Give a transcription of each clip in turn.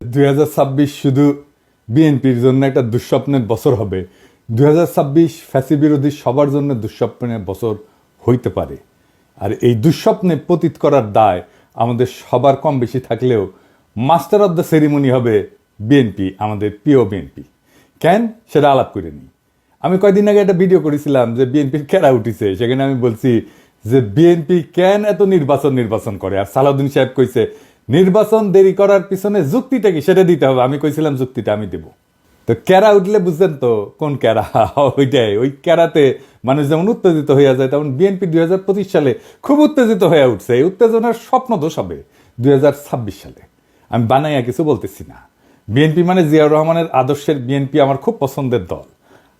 2026 শুধু বিএনপির জন্য একটা দুঃস্বপ্নের বছর হবে। 2026 ফ্যাসি বিরোধী সবার জন্য দুঃস্বপ্নের বছর হইতে পারে। আর এই দুঃস্বপ্নে পতিত করার দায় আমাদের সবার কম বেশি থাকলেও মাস্টার অব দ্য সেরিমনি হবে বিএনপি, আমাদের প্রিয় বিএনপি। কেন সেটা আলাপ করে নিই। আমি কয়েকদিন আগে একটা ভিডিও করেছিলাম যে বিএনপির কেরা উঠিছে, সেখানে আমি বলছি যে বিএনপি কেন এত নির্বাচন করে। আর সালাউদ্দিন সাহেব কইছে নির্বাচন দেরি করার পিছনে যুক্তিটা কি সেটা দিতে হবে। আমি কইছিলাম যুক্তিটা আমি দেব। তো ক্যারা উঠলে বুঝছেন তো কোন ক্যারা, ওইটাই। ওই ক্যারাতে মানুষ যেমন উত্তেজিত হইয়া যায়, তেমন বিএনপি 2025 সালে খুব উত্তেজিত হয়ে উঠছে। এই উত্তেজনার স্বপ্ন দোষ হবে 2026 সালে। আমি বানাইয়া কিছু বলতেছি না। বিএনপি মানে জিয়াউর রহমানের আদর্শের বিএনপি আমার খুব পছন্দের দল।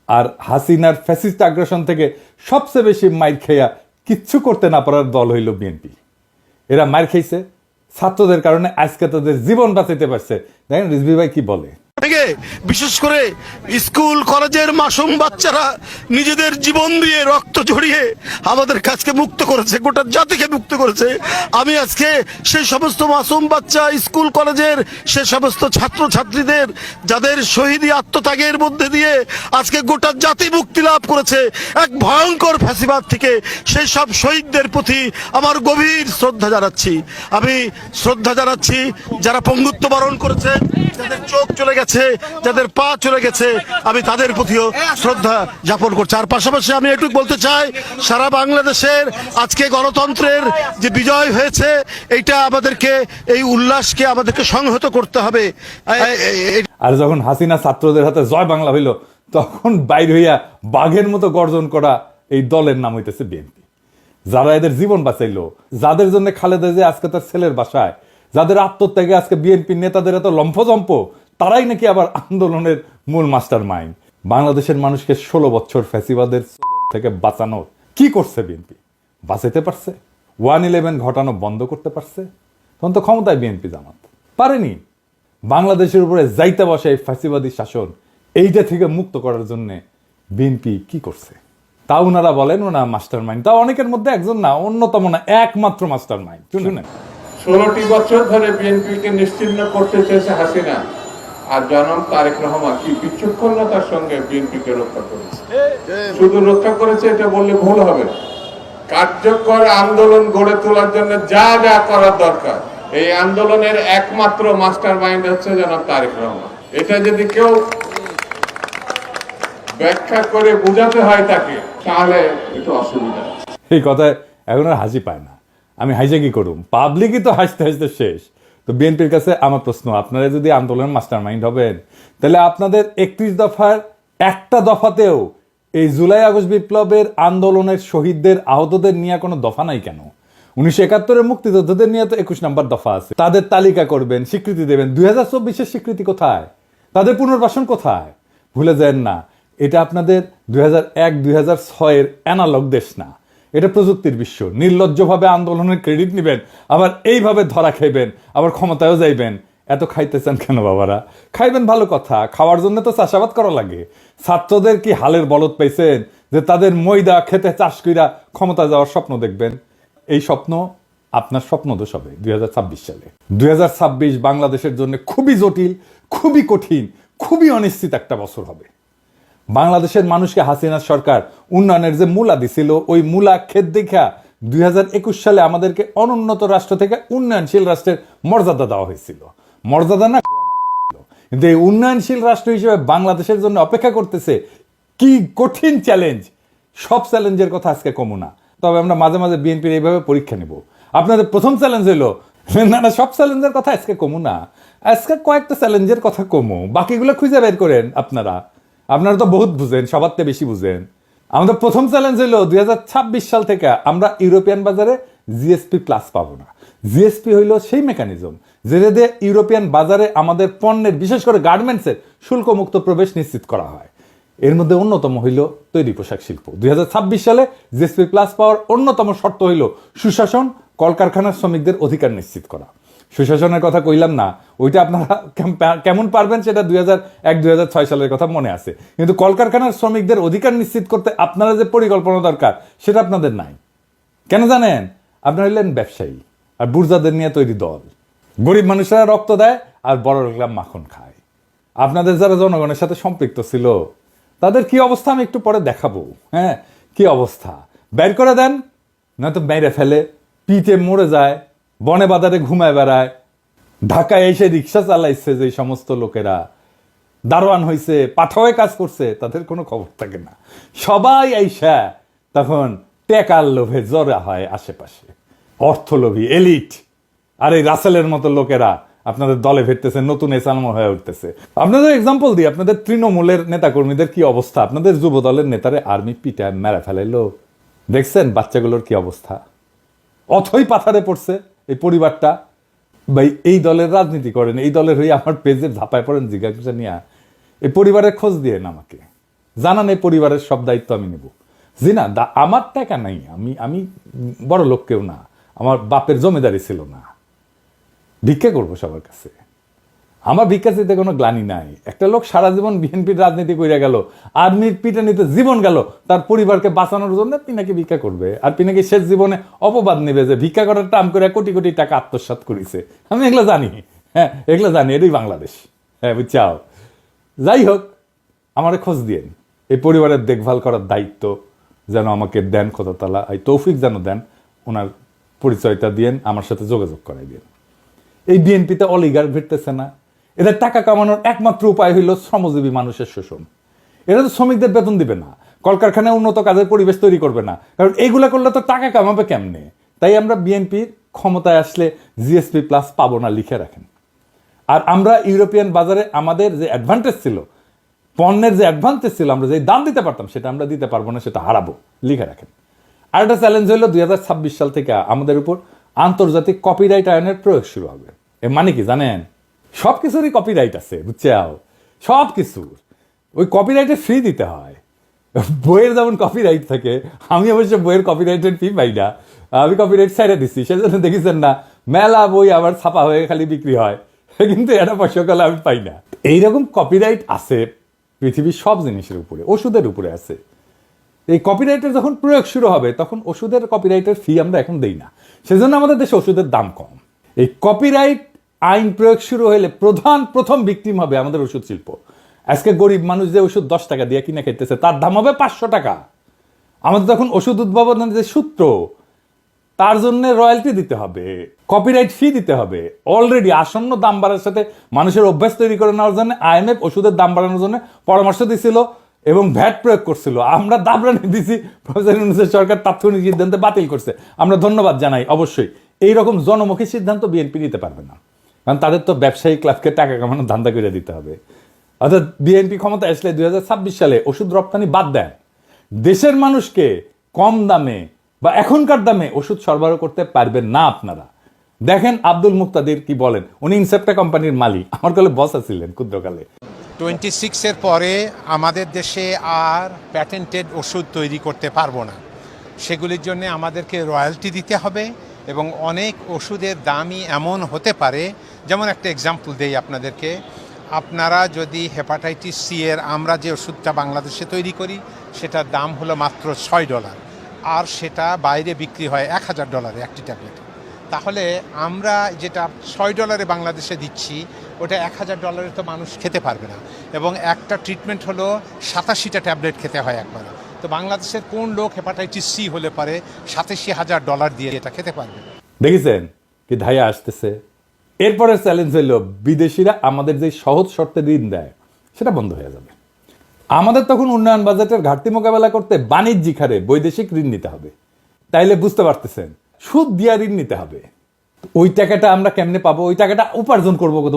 আর হাসিনার ফ্যাসিস্ট আগ্রাসন থেকে সবচেয়ে বেশি মাইর খেয়া কিচ্ছু করতে না পারার দল হইল বিএনপি। এরা মাইর খেয়েছে ছাত্রদের কারণে, আজকে তাদের জীবন বাঁচাইতে পারছে। দেখেন রিজভী ভাই কি বলে। বিশেষ করে স্কুল কলেজের মাসুম বাচ্চারা নিজেদের জীবন দিয়ে রক্ত ঝরিয়ে আমাদের কাছকে মুক্ত করেছে, গোটা জাতিকে মুক্ত করেছে। আমি আজকে সেই সমস্ত মাসুম বাচ্চা, স্কুল কলেজের সে সমস্ত ছাত্র ছাত্রীদের যাদের শহীদি আত্মত্যাগের মধ্যে দিয়ে আজকে গোটা জাতি মুক্তি লাভ করেছে এক ভয়ঙ্কর ফ্যাসিবাদ থেকে, সেই সব শহীদদের প্রতি আমার গভীর শ্রদ্ধা জানাচ্ছি। আমি শ্রদ্ধা জানাচ্ছি যারা পঙ্গুত্ব বরণ করেছে, যাদের চোখ চলে গেছে, যাদের পা চলে গেছে, আমি তাদের প্রতিও শ্রদ্ধা জ্ঞাপন করছি। আর পাশাপাশি আমি একটু বলতে চাই, সারা বাংলাদেশের আজকে গণতন্ত্রের যে বিজয় হয়েছে, এইটা আমাদেরকে, এই উল্লাসকে আমাদেরকে সংহত করতে হবে। আর যখন হাসিনা ছাত্রদের হাতে জয় বাংলা হইল, তখন বাইর হইয়া বাঘের মতো গর্জন করা এই দলের নাম হইতেছে বিএনপি। যারা এদের জীবন বাঁচাইলো, যাদের জন্য খালেদা জিয়া আজকে তার ছেলের বাসায়, যাদের আত্মত্যাগে আজকে বিএনপির নেতাদের এত লম্ফজম্প, তারাই নাকি আবার আন্দোলনের মূল মাস্টার মাইন্ড। বাংলাদেশের মানুষকে 16 বছর ফ্যাসিবাদের থেকে বাঁচানোর কি করছে বিএনপি? বাঁচাইতে পারছে? 1/11 ঘটানো বন্ধ করতে পারছে? তখন তো ক্ষমতায় বিএনপি জামাত পারেনি। বাংলাদেশের উপরে যাইতে বসে এই ফ্যাসিবাদী শাসন, এইটা থেকে মুক্ত করার জন্য বিএনপি কি করছে? তা ওনারা বলেন ওনা মাস্টার মাইন্ড। তা অনেকের মধ্যে একজন না, অন্যতম না, একমাত্র মাস্টার মাইন্ড। শুনেন, 16টি বছর ধরে বিএনপিকে নিশ্চিহ্ন করতে চেয়েছে হাসিনা, আর জনাব তারেক রহমান কি বিচক্ষণতার সঙ্গে বিএনপিকে রক্ষা করেছে। শুধু রক্ষা করেছে এটা বললে ভুল হবে। কার্যকর আন্দোলন গড়ে তোলার জন্য যা যা করার দরকার, এই আন্দোলনের একমাত্র মাস্টার মাইন্ড হচ্ছে জনাব তারেক রহমান। এটা যদি কেউ ব্যাখ্যা করে বোঝাতে হয় তাকে, তাহলে একটু অসুবিধা। এই কথায় এখন আর হাসি পায় না। আমি হাসে কি করুম? পাবলিকই তো হাসতে হাসতে শেষ। তো বিএনপির কাছে আমার প্রশ্ন, আপনারা যদি আন্দোলনের মাস্টার মাইন্ড হবেন, তাহলে আপনাদের 31 দফার একটা দফাতেও এই জুলাই আগস্ট বিপ্লবের আন্দোলনের শহীদদের, আহতদের নিয়ে কোনো দফা নাই কেন? 1971-এর মুক্তিযোদ্ধাদের নিয়ে তো 21 নম্বর দফা আছে। তাদের তালিকা করবেন, স্বীকৃতি দেবেন। 2024-এর স্বীকৃতি কোথায়? তাদের পুনর্বাসন কোথায়? ভুলে যান না, এটা আপনাদের 2001-2006-এর অ্যানালগ দেশ না, এটা প্রযুক্তির বিশ্ব। নির্লজ্জভাবে আন্দোলনের ক্রেডিট নেবেন, আবার এইভাবে ধরা খাইবেন, আবার ক্ষমতায়ও যাইবেন। এত খাইতেছেন কেন বাবারা? খাইবেন ভালো কথা, খাওয়ার জন্য তো চাষাবাদ করা লাগে। ছাত্রদের কি হালের বলদ পাইছেন যে তাদের ময়দা খেতে চাষ কইরা ক্ষমতা যাওয়ার স্বপ্ন দেখবেন? এই স্বপ্ন আপনার স্বপ্ন দোষ হবে 2026 সালে। 2026 বাংলাদেশের জন্য খুবই জটিল, খুবই কঠিন, খুবই অনিশ্চিত একটা বছর হবে। বাংলাদেশের মানুষকে হাসিনা সরকার উন্নয়নের যে মূলা দিছিল, ওই মূলা ক্ষেত দেখা 2021 সালে আমাদেরকে অনুন্নত রাষ্ট্র থেকে উন্নয়নশীল রাষ্ট্রের মর্যাদা দেওয়া হয়েছিল। মর্যাদা না, কিন্তু এই উন্নয়নশীল রাষ্ট্র হিসেবে বাংলাদেশের জন্য অপেক্ষা করতেছে কি কঠিন চ্যালেঞ্জ। সব চ্যালেঞ্জের কথা আজকে কমু না, তবে আমরা মাঝে মাঝে বিএনপির এইভাবে পরীক্ষা নিব। আপনাদের প্রথম চ্যালেঞ্জ হইলো না, সব চ্যালেঞ্জের কথা আজকে কমু না, আজকে কয়েকটা চ্যালেঞ্জের কথা কমু, বাকিগুলো খুঁজে বের করেন। আপনারা তো বহুত বুঝেন, সবার থেকে বেশি বুঝেন। আমাদের প্রথম চ্যালেঞ্জ হলো 2026 সাল থেকে আমরা ইউরোপিয়ান বাজারে জিএসপি প্লাস পাবো না। জিএসপি হইল সেই মেকানিজম যেটা দিয়ে ইউরোপিয়ান বাজারে আমাদের পণ্যের, বিশেষ করে গার্মেন্টসের শুল্কমুক্ত প্রবেশ নিশ্চিত করা হয়। এর মধ্যে অন্যতম হইল তৈরি পোশাক শিল্প। 2026 সালে জিএসপি প্লাস পাওয়ার অন্যতম শর্ত হইল সুশাসন, কলকারখানার শ্রমিকদের অধিকার নিশ্চিত করা। সুশাসনের কথা কইলাম না, ওইটা আপনারা কেমন পারবেন সেটা 2001-2006 সালের কথা মনে আছে, কিন্তু কলকারখানার শ্রমিকদের অধিকার নিশ্চিত করতে আপনারা যে পরিকল্পনা দরকার সেটা আপনাদের নাই। কেন জানেন? আপনারা হইলেন ব্যবসায়ী আর বুর্জাদের নিয়ে তৈরি দল। গরিব মানুষেরা রক্ত দেয় আর বড় লোকরা মাখন খায়। আপনাদের যারা জনগণের সাথে সম্পৃক্ত ছিল তাদের কি অবস্থা আমি একটু পরে দেখাবো। হ্যাঁ, কি অবস্থা, বের করে দেন, নয়তো মেরে ফেলে, পিঠে মরে যায়, বনে বাজারে ঘুমায় বেড়ায়। ঢাকায় এসে রিক্সা চালাইছে যে সমস্ত লোকেরা, দারোয়ান হয়েছে, পাঠাওয়ে কাজ করছে, তাদের কোনো খবর থাকে না। সবাই আইসা তখন টেকার লোভে জড়া হয় আশেপাশে, অর্থলোভী এলিট। আর এই রাসেলের মতো লোকেরা আপনাদের দলে ফিরতেছে, নতুন এসালম হয়ে উঠতেছে। আপনাদের এক্সাম্পল দিই, আপনাদের তৃণমূলের নেতাকর্মীদের কি অবস্থা, আপনাদের যুব দলের নেতারে আর্মি পিটায় মেরে ফেলাইলো, দেখছেন বাচ্চাগুলোর কি অবস্থা। অথই পাথারে পড়ছে এই পরিবারটা। ভাই, এই দলের রাজনীতি করেন, এই দলের হয়ে আমার পেজে ঝাঁপায় পড়েন জিজ্ঞাসা নিয়ে, এই পরিবারের খোঁজ দিয়ে আমাকে জানান, এই পরিবারের সব দায়িত্ব আমি নেব। জি না, আমার টাকা নাই, আমি বড় লোক কেউ না, আমার বাপের জমিদারি ছিল না, ভিক্ষা করবো সবার কাছে। আমার ভিক্ষা চাইতে কোনো গ্লানি নাই। একটা লোক সারা জীবন বিএনপির রাজনীতি করে গেল, আর্মির পিটানিতে জীবন গেল, তার পরিবারকে বাঁচানোর জন্য পিনাকি ভিক্ষা করবে, আর পিনাকি শেষ জীবনে অপবাদ নেবে যে ভিক্ষা করার টাম করে কোটি কোটি টাকা আত্মসাৎ করেছে। আমি এগুলো জানি, হ্যাঁ এগুলো জানি, এটাই বাংলাদেশ। হ্যাঁ বুঝছাও। যাই হোক, আমার খোঁজ দিয়েন, এই পরিবারের দেখভাল করার দায়িত্ব যেন আমাকে দেন, খোদাতালা এই তৌফিক যেন দেন, ওনার পরিচয়টা দিয়েন, আমার সাথে যোগাযোগ করাই দিন। এই বিএনপিতে অলিগার ভিড়তেছে না, এদের টাকা কামানোর একমাত্র উপায় হইল শ্রমজীবী মানুষের শোষণ। এরা তো শ্রমিকদের বেতন দিবে না, কলকারখানায় উন্নত কাজের পরিবেশ তৈরি করবে না, কারণ এইগুলা করলে তো টাকা কামাবে কেমনে। তাই আমরা বিএনপির ক্ষমতায় আসলে জিএসপি প্লাস পাবো না, লিখে রাখেন। আর আমরা ইউরোপিয়ান বাজারে আমাদের যে অ্যাডভান্টেজ ছিল, পণ্যের যে অ্যাডভান্টেজ ছিল, আমরা যে দাম দিতে পারতাম সেটা আমরা দিতে পারবো না, সেটা হারাবো, লিখে রাখেন। আর একটা চ্যালেঞ্জ হইল 2026 সাল থেকে আমাদের উপর আন্তর্জাতিক কপিরাইট আইনের প্রয়োগ শুরু হবে। এর মানে কি জানেন? সব কিছুরই কপিরাইট আছে, বুঝছাও, সব কিছুর। ওই কপিরাইটে ফ্রি দিতে হয়। বইয়ের যেমন কপিরাইট থাকে, আমি অবশ্য বইয়ের কপিরাইটের ফি পাই না, আমি কপিরাইট ছেড়ে দিচ্ছি। সেজন্য দেখেছেন না মেলা বই আবার ছাপা হয়ে খালি বিক্রি হয়, কিন্তু এটা পয়সাকালে আমি পাই না। এইরকম কপিরাইট আছে পৃথিবীর সব জিনিসের উপরে, ওষুধের উপরে আছে। এই কপিরাইটের যখন প্রয়োগ শুরু হবে তখন ওষুধের কপিরাইটের ফি আমরা এখন দেই না, সেজন্য আমাদের দেশে ওষুধের দাম কম। এই কপিরাইট আইন প্রয়োগ শুরু হলে প্রথম ভিকটিম হবে আমাদের ওষুধ শিল্প। আজকে গরিব মানুষ যে ওষুধ 10 টাকা দিয়ে কিনে খেতেছে, তার দাম হবে 500 টাকা। আমাদের তখন ওষুধ উদ্ভাবনের যে সূত্র, তার জন্য রয়্যালটি দিতে হবে, কপিরাইট ফি দিতে হবে। অলরেডি আসন্ন দাম বাড়ার সাথে মানুষের অভ্যাস তৈরি করে নেওয়ার জন্য আইএমএফ ওষুধের দাম বাড়ানোর জন্য পরামর্শ দিছিল এবং ভ্যাট প্রয়োগ করছিল। আমরা দাবরানি দিছি, প্রফেসর ইউনূসের সরকার তাৎক্ষণিক সিদ্ধান্তে বাতিল করছে। আমরা ধন্যবাদ জানাই। অবশ্যই এইরকম জনমুখী সিদ্ধান্ত বিএনপি নিতে পারবে না, কারণ তাদের তো ব্যবসায়ী ক্লাবকে টাকা কামানোর ধান্দা করে দিতে হবে। অর্থাৎ বিএনপি ক্ষমতা আসলে 2026 সালে ওষুধ রপ্তানি বাদ দেন, দেশের মানুষকে কম দামে বা এখনকার দামে ওষুধ সরবরাহ করতে পারবেন না আপনারা। দেখেন আব্দুল মুক্তাদির কি বলেন, উনি ইনসেপ্টা কোম্পানির মালিক, আমার কালে বস ছিলেন ক্ষুদ্রকালে। 26-এর পরে আমাদের দেশে আর প্যাটেন্টেড ওষুধ তৈরি করতে পারবো না। সেগুলির জন্য আমাদেরকে রয়্যালটি দিতে হবে এবং অনেক ওষুধের দামই এমন হতে পারে, যেমন একটা এক্সাম্পল দেই আপনাদেরকে। আপনারা যদি হেপাটাইটিস সি এর আমরা যে ওষুধটা বাংলাদেশে তৈরি করি সেটার দাম হলো মাত্র $6, আর সেটা বাইরে বিক্রি হয় $1000 একটি ট্যাবলেট। তাহলে আমরা যেটা $6 বাংলাদেশে দিচ্ছি, ওটা $1000 তো মানুষ খেতে পারবে না, এবং একটা ট্রিটমেন্ট হলো 87টা ট্যাবলেট খেতে হয় একবারে। তো বাংলাদেশের কোন লোক হেপাটাইটিস সি হলে পারে $87,000 দিয়ে এটা খেতে পারবে? দেখেছেন কি ধাইয়া আসতেছে। এরপরের চ্যালেঞ্জ হইল বিদেশিরা আমাদের যে সহজ শর্তে ঋণ দেয় সেটা বন্ধ হয়ে যাবে। আমাদের তখন উন্নয়ন বাজেটের ঘাটতি মোকাবেলা করতে বাণিজ্যিক হারে বৈদেশিক ঋণ নিতে হবে। তাইলে বুঝতে পারতেছেন, সুদ দিয়া ঋণ নিতে হবে। ওই টাকাটা আমরা কেমনে পাবো? ওই টাকাটা উপার্জন করবো কত?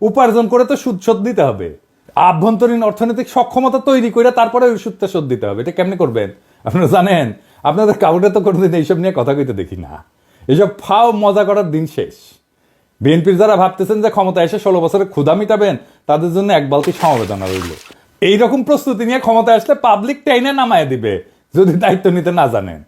উপার্জন করে তো সুদ শোধ দিতে হবে। আভ্যন্তরীণ অর্থনৈতিক সক্ষমতা তৈরি করে তারপরে ওই সুদটা শোধ দিতে হবে। এটা কেমনে করবেন আপনারা জানেন? আপনাদের কাউকে তো কোনোদিন এইসব নিয়ে কথা কইতে দেখি না। এইসব ফাও মজা করার দিন শেষ। বিএনপির যারা ভাবতেছেন যে ক্ষমতা এসে 16 বছরে ক্ষুধা মিটাবেন, তাদের জন্য এক বালতি সমবেদনা রইল। এইরকম প্রস্তুতি নিয়ে ক্ষমতা আসলে পাবলিক টাইনে নামায় দিবে যদি দায়িত্ব নিতে না জানেন।